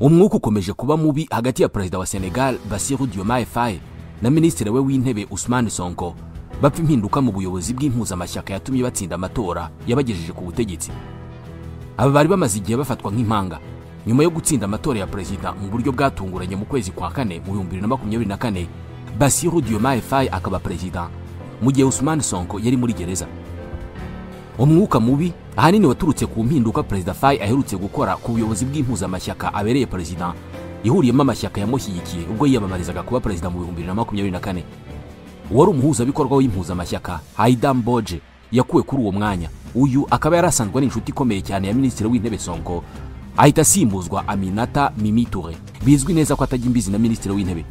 umwuka ukomeje kuba mubi hagati ya perezida wa Senegal Bassirou Diomaye Faye na minisitiri we w'intebe Ousmane Sonko bapfa impinduka mu buyobozi bw'impuzamashyaka yatumye batsinda amatora yabagejeje ku butegetsi. Aba bari bamaze igihe bafatwa nk'impanga nyuma yo gutsinda amatora ya perezida mu buryo bwatunguranye mu kwezi kwa kane mu 2024. Bassirou Diomaye Faye akaba perezida mu gihe Ousmane Sonko yari muri gereza. Umwuka mubi ahanini waturutse ku mpinduka perezida Faye aherutse gukora ku buyobozi bw'impuzamashyaka abereye perezida ihuriyemo amashyaka yamushyigikiye ubwo yiyamamarizaga kuba perezida mu 2024. Uwari umuhuzabikorwa w'impuzamashyaka Haïdam Bodje yakuwe kuri uwo mwanya. Uyu akaba yarasanzwe ari inshuti ikomeye cyane ya minisitiri w'intebe Sonko, ahita asimbuzwa Aminata Mimi Touré. Bizwi neza ko atajya imbizi na minisitiri w'intebe.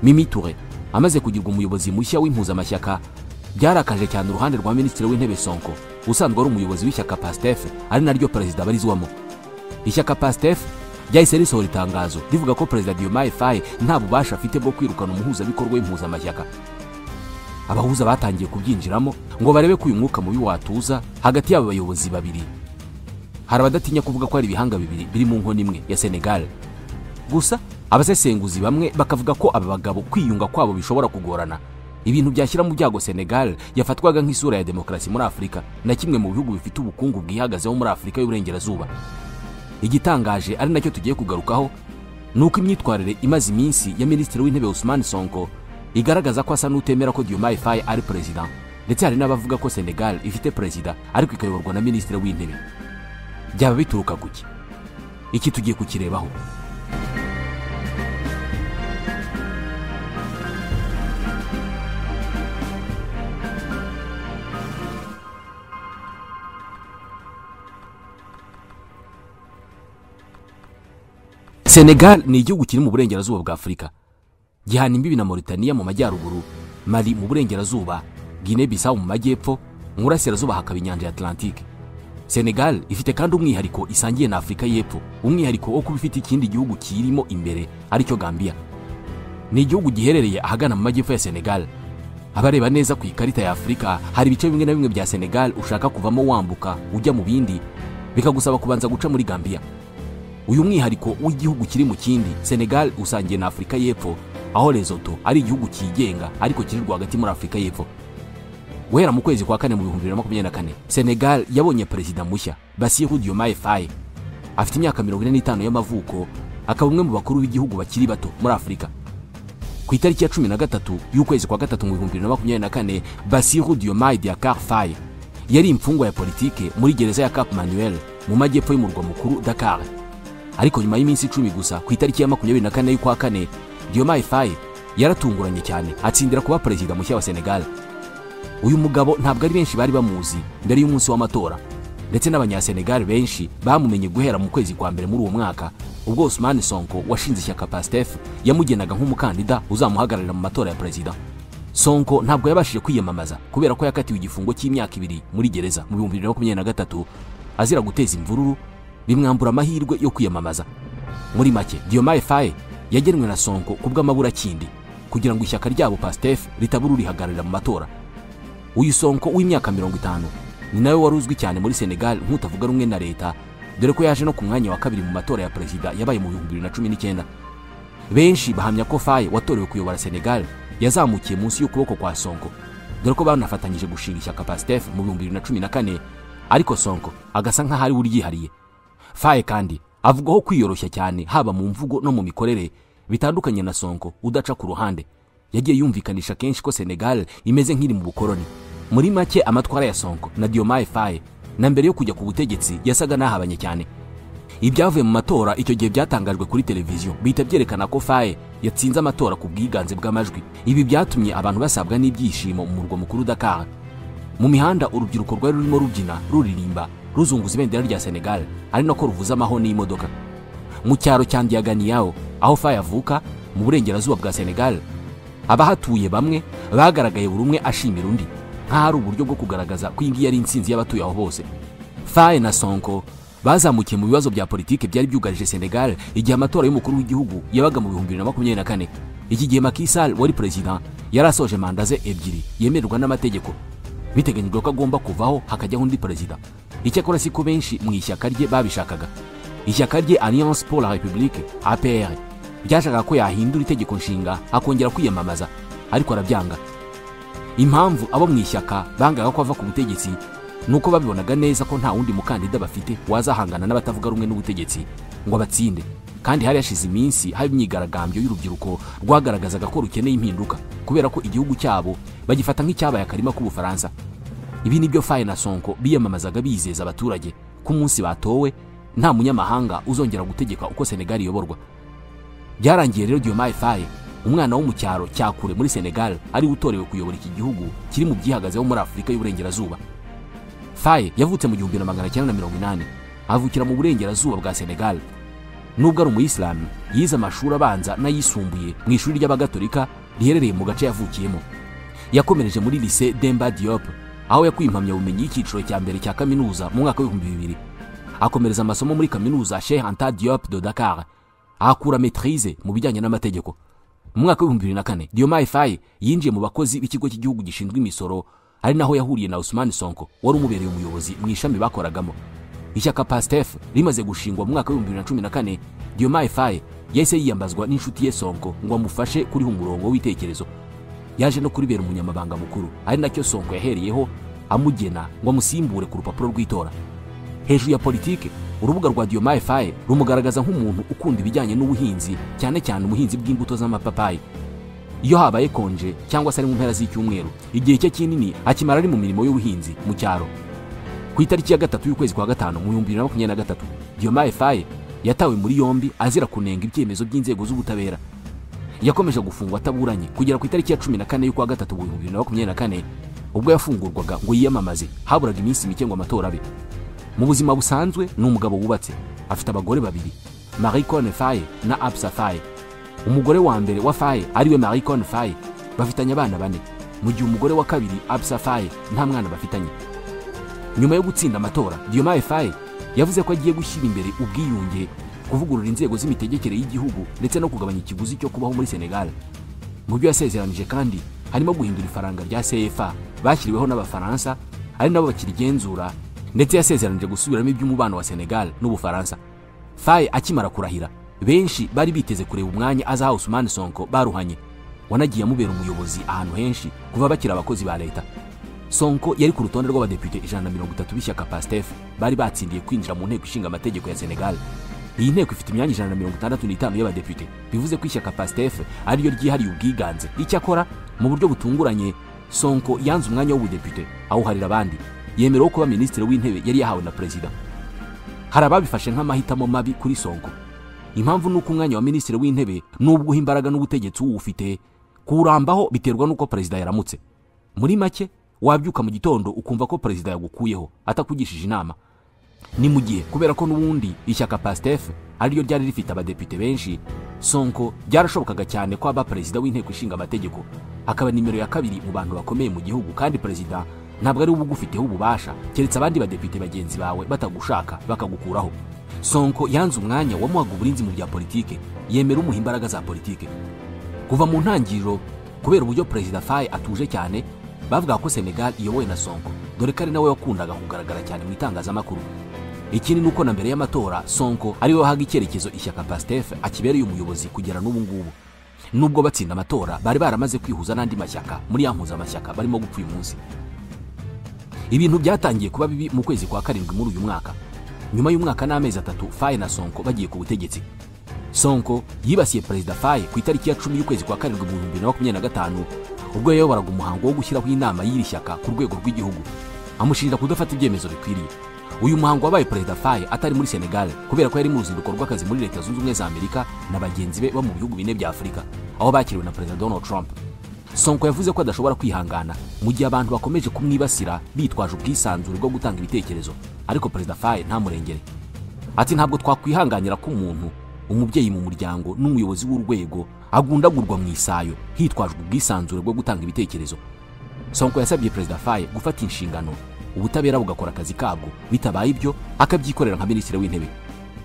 Mimi Touré amaze kugirwa umuyobozi mushya w'impuzamashyaka byarakaje cyane uruhande rwa minisitiri w'intebe Sonko usanzwe ari umuyobozi w'ishyaka PASTEF ari naryo perezida barizwamo. Ishyaka PASTEF ryahise risohora itangazo rivuga ko perezida Diomaye Faye nta bubasha afite bwo kwirukana umuhuzabikorwa w'impuzamashyaka. Abahuza batangiye kubyinjiramo ngo barebe ko uyu mwuka mubi watuza hagati y'aba bayobozi babiri. Hari abadatinya kuvuga ko ari ibihanga bibiri biri mu nkono imwe ya Senegal. Gusa abasesenguzi bamwe bakavuga ko aba bagabo kwiyunga kwabo bishobora kugorana. Ibintu byashyira mu byago Senegal yafatwaga nk'isura ya demokarasi muri Afurika na kimwe mu bihugu bifite ubukungu bwihagazeho muri Afurika y'uburengerazuba. Igitangaje ari nacyo tugiye kugarukaho nuko imyitwarire imaze iminsi ya minisitiri w'intebe Ousmane Sonko igaragaza ko asa n'utemera ko Diomaye Faye ari perezida, ndetse hari n'abavuga ko Senegal ifite perezida ariko ikayoborwa na minisitiri w'intebe. Byaba bituruka kuki? Iki tugiye kukirebaho. Senegal ni igihugu kiri mu burengerazuba bwa Afurika. Gihana imbibi na Mauritania mu majyaruguru, Mali mu burengerazuba, Guinea Bissau mu majyepfo, mu burasirazuba hakaba inyanja ya Atlantique. Senegal ifite kandi umwihariko isangiye na Afurika y'Epfo, umwihariko wo kuba ifite ikindi gihugu kirimo imbere aricyo Gambia. Ni igihugu giherereye ahagana mu majyepfo ya Senegal. Abareba neza ku ikarita ya Afurika hari ibice bimwe na bimwe bya Senegal ushaka kuvamo wambuka ujya mu bindi bikagusaba kubanza guca muri Gambia. Uyu mwihariko w'igihugu kiri mu kindi, Senegal usangiye na Afurika y'Epfo, aho Lesotho ari igihugu kigenga ariko kiri rwagati muri Afurika y'Epfo. Guhera mu kwezi kwa kane mu 2024, Senegal yabonye perezida mushya Bassirou Diomaye Faye. Afite imyaka 45 y'amavuko, akaba umwe mu bakuru b'igihugu bakiri bato muri Afurika. Ku itariki ya 13 y'ukwezi kwa gatatu mu 2024, Bassirou Diomaye Diakar Faye yari imfungwa ya politike muri gereza ya Cap Manuel mu majyepfo y'umurwa mukuru Dakar. Ariko nyuma y'iminsi 10 gusa ku itariki ya 24 y'ukwa kane, Diomaye Faye yaratunguranye cyane atsindira kuba perezida mushya wa Senegal. Uyu mugabo ntabwo ari benshi bari bamuzi mbere y'umunsi w'amatora, ndetse n'abanyasenegal benshi bamumenye guhera mu kwezi kwa mbere muri uwo mwaka ubwo Ousmane Sonko washinze ishyaka PASTEF yamugenaga nk'umukandida uzamuhagararira mu matora ya perezida. Sonko ntabwo yabashije kwiyamamaza kubera ko yakatiwe igifungo cy'imyaka 2 muri gereza mu 2023 azira guteza imvururu bimwambura amahirwe yo kwiyamamaza. Muri make, Diomaye Faye yagenwe na Sonko kubw'amabura kindi kugira ngo ishyaka ryabo PASTEF ritabura rihagararira mu matora. Uyu Sonko w'imyaka 50 ni nawe waruzwi cyane muri Senegal nk'utavuga rumwe na leta, dore ko yaje no ku mwanya wa kabiri mu matora ya perezida yabaye mu 2019. Benshi bahamya ko Faye watorewe kuyobora Senegal yazamukiye munsi y'ukuboko kwa Sonko, dore ko banafatanyije gushinga ishyaka PASTEF mu 2014, ariko Sonko agasa nk'ahari uriyihariye. Faye kandi avugaho kwiyoroshya cyane haba mu mvugo no mu mikorere bitandukanye na Sonko udaca ku ruhande. Yagiye yumvikanisha kenshi ko Senegal imeze nk'iri mu bukoroni. Muri make, amatwara ya Sonko na Diomaye Faye na mbere yo kujya ku butegetsi yasaga nahabanye cyane. Ibyavuye mu matora icyo gihe byatangajwe kuri televiziyo bihita byerekana ko Faye yatsinze amatora ku bwiganze bw'amajwi. Ibi byatumye abantu basabwa n'ibyishimo mu murwa mukuru Dakar. Mu mihanda urubyiruko rwari rurimo rubyina, ruririmba, ruzunguza ibendera rya Senegal, ari nako ruvuza amaho n'imodoka. Mu cyaro cya Ndiaganiao aho Faye avuka mu burengerazuba bwa Senegal, abahatuye bamwe bagaragaye buri umwe ashimira undi nk'ahari uburyo bwo kugaragaza ko iyi ari intsinzi y'abatuye aho bose. Faye na Sonko bazamukiye mu bibazo bya politike byari byugarije Senegal igihe amatora y'umukuru w'igihugu yabaga mu 2024. Iki gihe Macky Sall wari perezida yarasoje manda ze 2 yemererwa n'amategeko. Biteganyijwe ko agomba kuvaho hakajyaho undi perezida. Icyakora siko benshi mu ishyaka rye babishakaga. ishyaka rye Alliance pour la République APR ryashakaga ko yahindura itegeko nshinga akongera kwiyamamaza, ariko arabyanga. Impamvu abo mu ishyaka bangaga ko ava ku butegetsi nuko babibonaga neza ko nta wundi mukandida bafite wazahangana n'abatavuga rumwe n'ubutegetsi ngo batsinde, kandi hari yashize iminsi hari imyigaragambyo y'urubyiruko rwagaragazaga ko rukeneye impinduka kubera ko igihugu cyabo bagifata nk'icyabaye akarima k'Ubufaransa. Ibi nibyo Faye na Sonko biyamamazaga bizeza abaturage ko umunsi batowe nta munyamahanga uzongera gutegeka uko Senegal iyoborwa. Byarangiye rero Diomaye Faye, umwana wo mu cyaro cya kure muri Senegal, ari utorewe kuyobora iki gihugu kiri mu byihagazeho muri Afurika y'Uburengerazuba. Faye yavutse mu 1980, avukira mu burengerazuba bwa Senegal. Nubwo ari umuyisilamu, yize amashuri abanza n'ayisumbuye mu ishuri ry'abagatolika riherereye mu gace yavukiyemo. Yakomereje muri Lycée Demba Diop, aho yakuye impamyabumenyi y'icyiciro cya mbere cya kaminuza mu mwaka w'2000. Akomereza amasomo muri kaminuza Cheikh Anta Diop de Dakar, ahakura maîtrise mu bijyanye n'amategeko. Mu mwaka w'2004, Diomaye Faye yinjiye mu bakozi b'ikigo cy'igihugu gishinzwe imisoro, ari naho yahuriye na Ousmane Sonko wari umubereye umuyobozi mu ishami bakoragamo. Ishyaka PASTEF rimaze gushingwa mu mwaka w'2014, Diomaye Faye yahise yiyambazwa n'inshuti ye Sonko ngo amufashe kuriha umurongo w'itekerezo. Yaje no kuribera umunyamabanga mukuru, ari nacyo Sonko yahereyeho amugena ngo amusimbure ku rupapuro rw'itora. Hejuru ya politike, urubuga rwa Diomaye Faye rumugaragaza nk'umuntu ukunda ibijyanye n'ubuhinzi, cyane cyane ubuhinzi bw'imbuto z'amapapayi. Iyo habaye konje cyangwa se ari mu mpera z'icyumweru, igihe cye kinini akimara ari mu mirimo y'ubuhinzi mu cyaro. Ku itariki ya 3 y'ukwezi kwa 5 mu 2023, Diomaye Faye yatawe muri yombi azira kunenga ibyemezo by'inzego z'ubutabera. Yakomeje gufungwa ataburanye kugera ku itariki ya 14 y'ukwa 3 mu 2024, ubwo yafungurwaga ngo yiyamamaze, haburaga iminsi mike ngo amatora abe. Mu buzima busanzwe ni umugabo wubatse, afite abagore babiri, Marie-Conne Faye na Absa Faye. Umugore wa mbere wa Faye ariwe Marie-Conne Faye bafitanye abana 4, mu gihe umugore wa kabiri Absa Faye nta mwana bafitanye. Nyuma yo gutsinda amatora, Diomaye Faye yavuze ko agiye gushyira imbere ubwiyunge, kuvugurura inzego z'imitegekere y'igihugu ndetse no kugabanya ikiguzi cyo kubaho muri Senegal. Mu byo yasezeranije kandi harimo guhindura ifaranga rya CFA bashyiriweho n'Abafaransa, ari nabo bakirigenzura, ndetse yasezeranije gusubiramo iby'umubano wa Senegal n'Ubufaransa. Faye akimara kurahira, benshi bari biteze kureba umwanya azaha Ousmane Sonko baruhanye, wanagiye amubera umuyobozi ahantu henshi kuva bakira abakozi ba leta. Sonko yari ku rutonde rw'abadepite 130 b'ishyaka PASTEF bari batsindiye kwinjira mu nteko ishinga amategeko ya Senegal. Iyi nteko ifite imyanya 165 y'abadepite, bivuze ko ishyaka PASTEF ariyo ryihariye ubwiganze. Icyakora mu buryo butunguranye, Sonko yanze umwanya w'ubudepite awuharira abandi, yemerewe kuba minisitiri w'intebe yari yahawe na perezida. Hari ababifashe nk'amahitamo mabi kuri Sonko. Impamvu nuko umwanya wa minisitiri w'intebe nubwo imbaraga n'ubutegetsi uwufite, kurambaho biterwa nuko perezida yaramutse. Muri make, wabyuka mu gitondo ukumva ko perezida yagukuyeho atakugishije inama. Ni mu gihe kubera ko n'ubundi ishyaka PASTEF ariyo ryari rifite abadepite benshi, Sonko byarashobokaga cyane ko aba perezida w'inteko ishinga amategeko, akaba nimero ya 2 mu bantu bakomeye mu gihugu, kandi perezida ntabwo ari ubugufiteho ububasha keretse abandi badepite bagenzi bawe batagushaka bakagukuraho. Sonko yanze umwanya wamuhaga uburinzi mu bya politike, yemera umuha imbaraga za politike. Kuva mu ntangiriro, kubera uburyo perezida Faye atuje cyane, bavuga ko Senegal iyobowe na Sonko, dore ko ari nawe wakundaga kugaragara cyane mu itangazamakuru. Ikindi nuko na mbere y'amatora Sonko ariwe wahaga icyerekezo ishyaka PASTEF akibereye umuyobozi kugera n'ubu ngubu. Nubwo batsinda amatora, bari baramaze kwihuza n'andi mashyaka muri ya mpuzamashyaka barimo gupfa uyu munsi. Ibintu byatangiye kuba bibi mu kwezi kwa 7 muri uyu mwaka. Nyuma y'umwaka n'amezi 3 Faye na Sonko bagiye ku butegetsi. Sonko yibasiye perezida Faye ku itariki ya 10 y'ukwezi kwa 7 mu 2025, ubwo yayoboraga umuhango wo gushyiraho inama y'iri shyaka ku rwego rw'igihugu, amushinja kudafata ibyemezo bikwiriye. Uyu muhango wabaye perezida Faye atari muri Senegal kubera ko yari mu ruzinduko rw'akazi muri Leta Zunze Ubumwe za Amerika na bagenzi be bo mu bihugu 4 bya Afurika, aho bakiriwe na perezida Donald Trump. Sonko yavuze ko adashobora kwihangana mu gihe abantu bakomeje kumwibasira bitwaje ubwisanzure bwo gutanga ibitekerezo, ariko perezida Faye ntamurengere. Ati ntabwo twakwihanganira ko umuntu, umubyeyi mu muryango n'umuyobozi w'urwego agundagurwa mu isayo hitwajwe ubwisanzure bwo gutanga ibitekerezo. Sonko yasabye perezida Faye gufata inshingano, ubutabera bugakora akazi kabwo, bitabaye ibyo akabyikorera nka minisitiri w'intebe.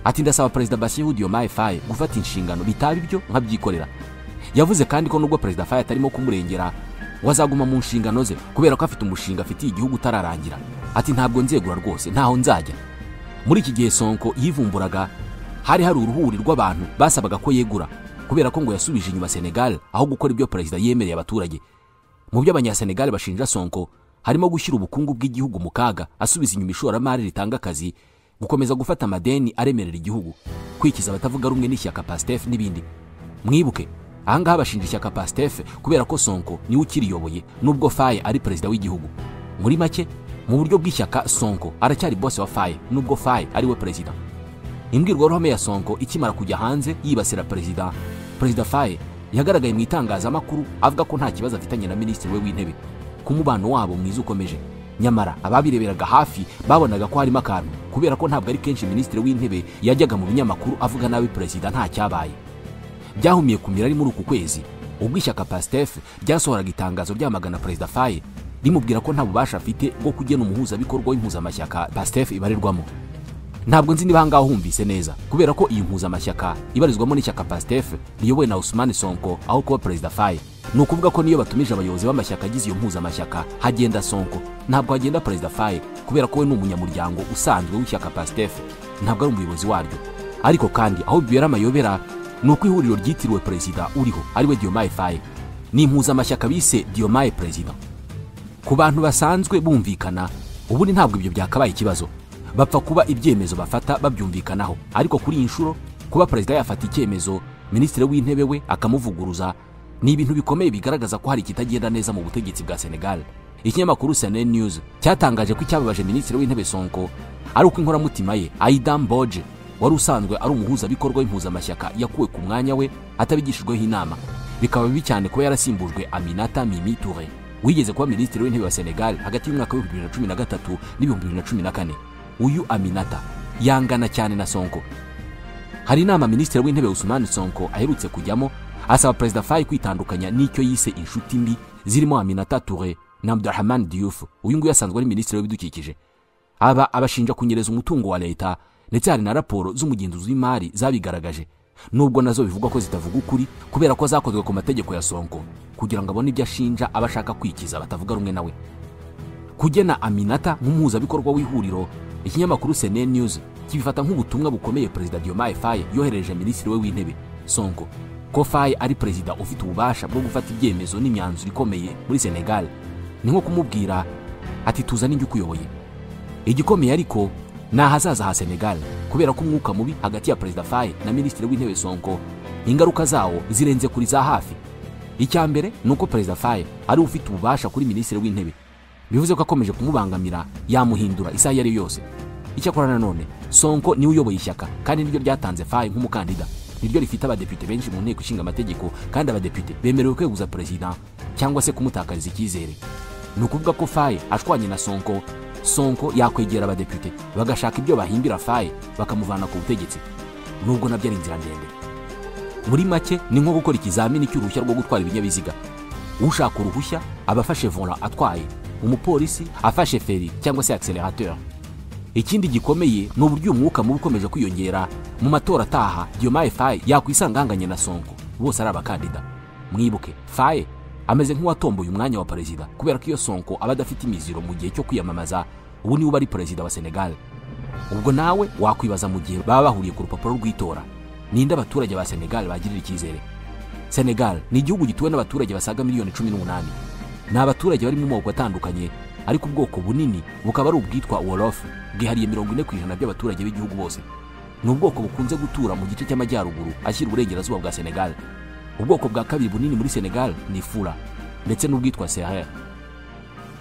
Ati ndasaba perezida Bassirou Diomaye Faye gufata inshingano, bitaba ibyo nkabyikorera. Yavuze kandi ko nubwo perezida Faye atarimo kumurengera, wazaguma mu nshingano ze kubera ko afite umushinga afitiye igihugu utararangira. Ati ntabwo nzegura rwose, ntaho nzajya. Muri iki gihe Sonko yivumburaga hari uruhuri rw'abantu basabaga ko yegura kubera ko ngo yasubije inyuma Senegal aho gukora ibyo perezida yemereye abaturage. Mu byo abanyasenegal bashinja Sonko harimo gushyira ubukungu bw'igihugu mu kaga, asubiza inyuma ishoramari ritanga akazi, gukomeza gufata amadeni aremerera igihugu, kwikiza abatavuga rumwe n'ishyaka PASTEF n'ibindi. Mwibuke ahangaha bashinja ishyaka PASTEF kubera ko Sonko niwe ukiriyoboye nubwo Faye ari perezida w'igihugu. Muri make mu buryo bw'ishyaka Sonko aracyari boss wa Faye nubwo Faye ari we perezida. Imbwirwaruhame ya Sonko ikimara kujya hanze yibasira perezida Faye yagaragaye mu itangazamakuru avuga ko nta kibazo afitanye na minisitiri we w'intebe, ku mubano wabo mwiza ukomeje. Nyamara ababireberaga hafi babonaga ko harimo akantu kubera ko ntabwo ari kenshi minisitiri w'intebe yajyaga mu binyamakuru avuga nabi perezida nta cyabaye. Byahumiye kumira ari muri uku kwezi ubwo ishyaka PASTEF ryasohoraga itangazo ryamagana perezida Faye rimubwira ko nta bubasha afite bwo kugena umuhuzabikorwa w'impuzamashyaka PASTEF ibarirwamo. Ntabwo nzi niba ngaho humvise neza kubera ko iyi mpuzamashyaka ibarizwamo n'ishyaka PASTEF riyobowe na Ousmane Sonko aho kuba perezida Faye. Ni ukuvuga ko niyo batumije abayobozi b'amashyaka agize iyo mpuzamashyaka hagenda Sonko, ntabwo hagenda perezida Faye kubera ko we ni umunyamuryango usanzwe w'ishyaka PASTEF, ntabwo ari umuyobozi waryo. Ariko kandi aho bibera amayobera ni uko ihuriro ryitiriwe perezida uriho ariwe Diomaye Faye ni impuzamashyaka bise Diomaye Perezida. Ku bantu basanzwe bumvikana ubundi ntabwo ibyo byakabaye ikibazo, bapfa kuba ibyemezo bafata babyumvikanaho. Ariko kuri iyi nshuro kuba perezida yafata icyemezo minisitiri w'intebe we akamuvuguruza ni ibintu bikomeye bigaragaza ko hari kitagenda neza mu butegetsi bwa Senegal. Ikinyamakuru CNN News cyatangaje ko icyababaje minisitiri w'intebe Sonko ari uko inkoramutima ye Aïda Mbodje wari usanzwe ari umuhuzabikorwa w'impuzamashyaka yakuwe ku mwanya we atabigishijweho inama. Bikaba bibi cyane kuba yarasimbujwe Aminata Mimi Touré wigeze kuba minisitiri w'intebe wa Senegal hagati y'umwaka wa 2013 n'ibihumbi 2014. Uyu Aminata yangana cyane na Sonko. Hari inama minisitiri w'intebe Ousmane Sonko aherutse kujyamo asaba perezida Faye kwitandukanya n'icyo yise inshuti mbi zirimo Aminata Touré na Abdourahmane Diouf. Uyu nguyu asanzwe ari minisitiri w'ibidukikije. Abashinja kunyereza umutungo wa leta ndetse hari na raporo z'umugenzuzi w'imari zabigaragaje, nubwo nazo bivugwa ko zitavuga ukuri kubera ko zakozwe ku mategeko ya Sonko kugira ngo abone ibyo ashinja abashaka kwikiza batavuga rumwe nawe. Kugena Aminata nk'umuhuzabikorwa w'ihuriro, ikinyamakuru CNN News kibifata nk'ubutumwa bukomeye perezida Diomaye Faye yohereje minisitiri we w'intebe Sonko ko Faye ari perezida ufite ububasha bwo gufata ibyemezo n'imyanzuro ikomeye muri Senegal. Ni nko kumubwira ati tuzane njye ukuyoboye. Igikomeye ariko ni ahazaza ha Senegal kubera ko umwuka mubi hagati ya perezida Faye na minisitiri w'intebe Sonko ingaruka zawo zirenze kuri za hafi. Icya mbere ni uko perezida Faye ari ufite ububasha kuri minisitiri w'intebe, bivuze ko akomeje kumubangamira yamuhindura isaha yari yose. Icyakora nanone Sonko niwe uyoboye ishyaka kandi niryo ryatanze Faye nk'umukandida, niryo rifite abadepite benshi mu nteko ishinga amategeko kandi abadepite bemerewe kweguza perezida cyangwa se kumutakariza icyizere. Ni ukuvuga ko Faye ashwanye na Sonko yakwegera abadepite bagashaka ibyo bahimbira Faye bakamuvana ku butegetsi, nubwo nabyo ari inzira ndende. Muri make ni nko gukora ikizamini cy'uruhushya rwo gutwara ibinyabiziga. Ushaka uruhushya abafashe volant atwaye, umupolisi afashe feri cyangwa se accelerateur. Ikindi gikomeye ni uburyo umwuka mubi ukomeje kwiyongera mu matora ataha. Diomaye Faye yakwisanganganye na Sonko, bose ari abakandida. Mwibuke Faye ameze nk'uwatomboye umwanya wa perezida kubera ko iyo Sonko aba adafite imiziro mu gihe cyo kwiyamamaza, ubu niwe ari perezida wa Senegal. Ubwo nawe wakwibaza mu gihe baba bahuriye ku rupapuro rw'itora ninde abaturage ba Senegal bagirira icyizere. Senegal ni igihugu gituwe n'abaturage basaga miliyoni 18. Ni abaturage bari mu moko atandukanye, ariko ubwoko bunini bukaba ari ubwitwa Wolof bwihariye 40% by'abaturage b'igihugu bose. Ni ubwoko bukunze gutura mu gice cy'amajyaruguru ashyira uburengerazuba bwa Senegal. Ubwoko bwa kabiri bunini muri Senegal ni Fula ndetse n'ubwitwa Serer.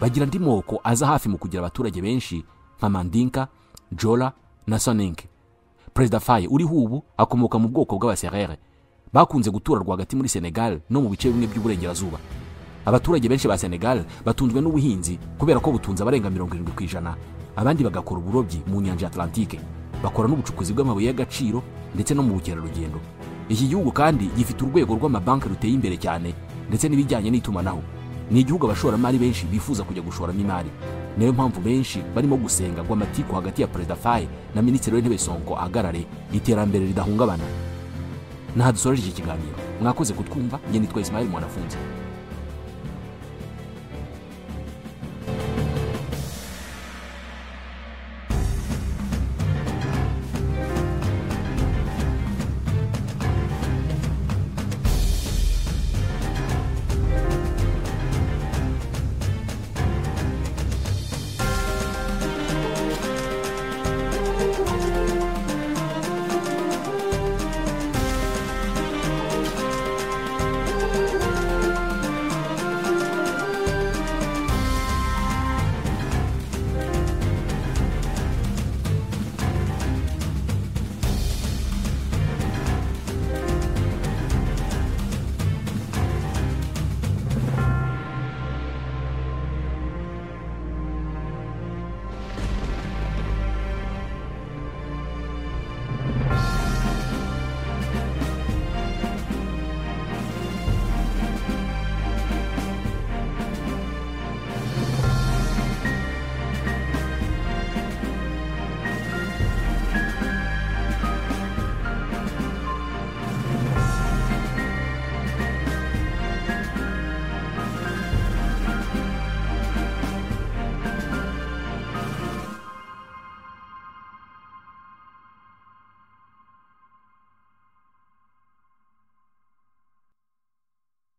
Bagira andi moko aza hafi mu kugira abaturage benshi nka Mandinka, Jola na Soninke. Perezida Faye uriho ubu akomoka mu bwoko bw'abaserere bakunze gutura rwagati muri Senegal no mu bice bimwe by'uburengerazuba. Abaturage benshi ba Senegal batunzwe n'ubuhinzi kubera ko butunze abarenga 70%. Abandi bagakora uburobyi mu nyanja Atlantique, bakora n'ubucukuzi bw'amabuye y'agaciro ndetse no mu bukerarugendo. Iki gihugu kandi gifite urwego rw'amabanki ruteye imbere cyane ndetse n'ibijyanye n'itumanaho. Ni igihugu abashoramari benshi bifuza kujya gushoramo imari. Niyo mpamvu benshi barimo gusenga ngo amatiko hagati ya perezida Faye na minisitiri w'intebe Sonko ahagarare iterambere ridahungabana. Nahadusoreje iki kiganiro. Mwakoze kutwumva. Njye nitwa Ismail Mwanafunzi.